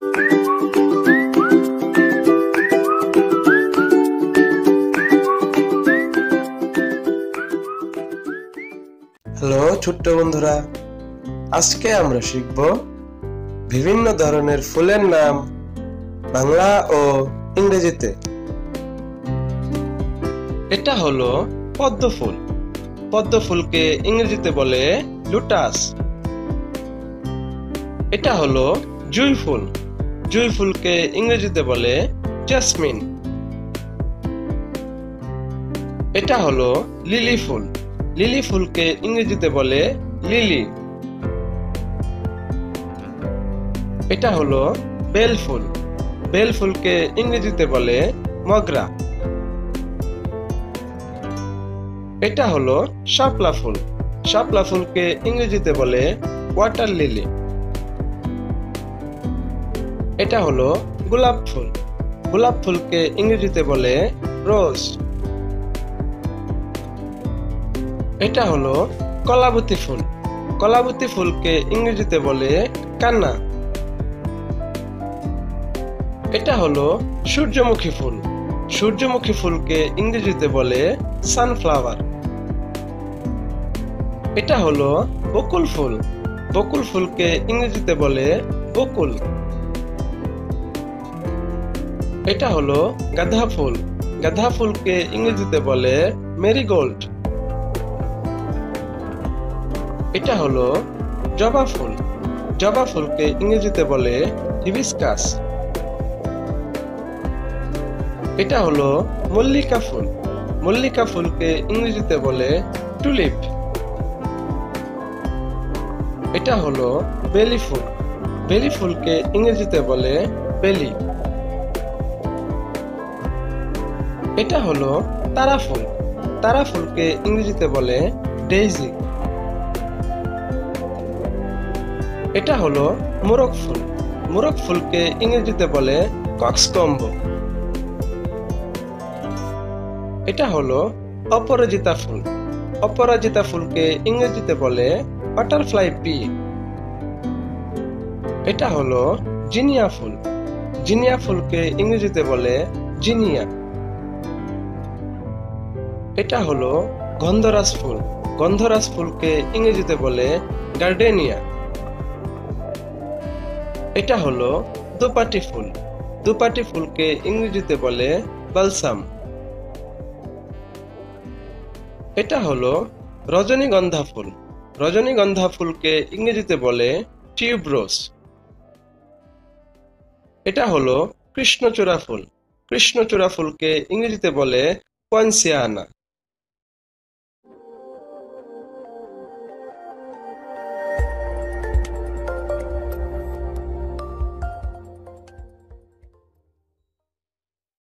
Hello ছোট্ট বন্ধুরা, আজকে আমরা শিখব বিভিন্ন ধরনের ফুলের নাম বাংলা ও ইংরেজিতে। এটা হলো পদ্ম ফুল। পদ্ম ফুলকে ইংরেজিতে বলে লোটাস। এটা হলো জুঁই ফুল। জুঁই ফুলকে ইংরেজিতে বলে জেসমিন। এটা হলো লিলি ফুল। লিলি ফুলকে ইংরেজিতে বলে লিলি। এটা হলো বেল ফুল। বেল ফুলকে ইংরেজিতে বলে মগরা। এটা হলো শাপলা ফুল। শাপলা ফুলকে ইংরেজিতে বলে ওয়াটার লিলি। এটা হলো গোলাপ ফুল। গোলাপ ফুলকে ইংরেজিতে বলে রোজ। এটা হলো কলাবতী ফুল। কলাবতী ফুলকে ইংরেজিতে বলে কান্না। এটা হলো সূর্যমুখী ফুল। সূর্যমুখী ফুলকে ইংরেজিতে বলে সানফ্লাওয়ার। এটা হলো বকুল ফুল। বকুল ফুলকে ইংরেজিতে বলে বকুল। এটা হলো গাঁদা ফুল। গাঁদা ফুলকে ইংরেজিতে বলে মেরিগোল্ড। এটা হলো জবা ফুল। জবা ফুলকে ইংরেজিতে বলে হিবিস্কাস। এটা হলো মল্লিকা ফুল। মল্লিকা ফুলকে ইংরেজিতে বলে টুলিপ। এটা হলো বেলি ফুল। বেলি ফুলকে ইংরেজিতে বলে বেলি। এটা হলো তারা ফুল। তারা ফুলকে ইংরেজিতে বলে ডেইজি। এটা হলো মোরগ ফুল। মোরগ ফুলকে ইংরেজিতে বলে কক্সকম্বো। এটা হলো অপরাজিতা ফুল। অপরাজিতা ফুলকে ইংরেজিতে বলে বাটারফ্লাই পি। এটা হলো জিনিয়া ফুল। জিনিয়া ফুলকে ইংরেজিতে বলে জিনিয়া। এটা হলো গন্ধরাজ ফুল। গন্ধরাজ ফুলকে ইংরেজিতে বলে গার্ডেনিয়া। এটা হলো দোপাটি ফুল। দোপাটি ফুলকে ইংরেজিতে বলে বালসাম। এটা হলো রজনীগন্ধা ফুল। রজনীগন্ধা ফুলকে ইংরেজিতে বলে টিউবরোজ। এটা হলো কৃষ্ণচূড়া ফুল। কৃষ্ণচূড়া ফুলকে ইংরেজিতে বলে পয়েন্সিয়ানা।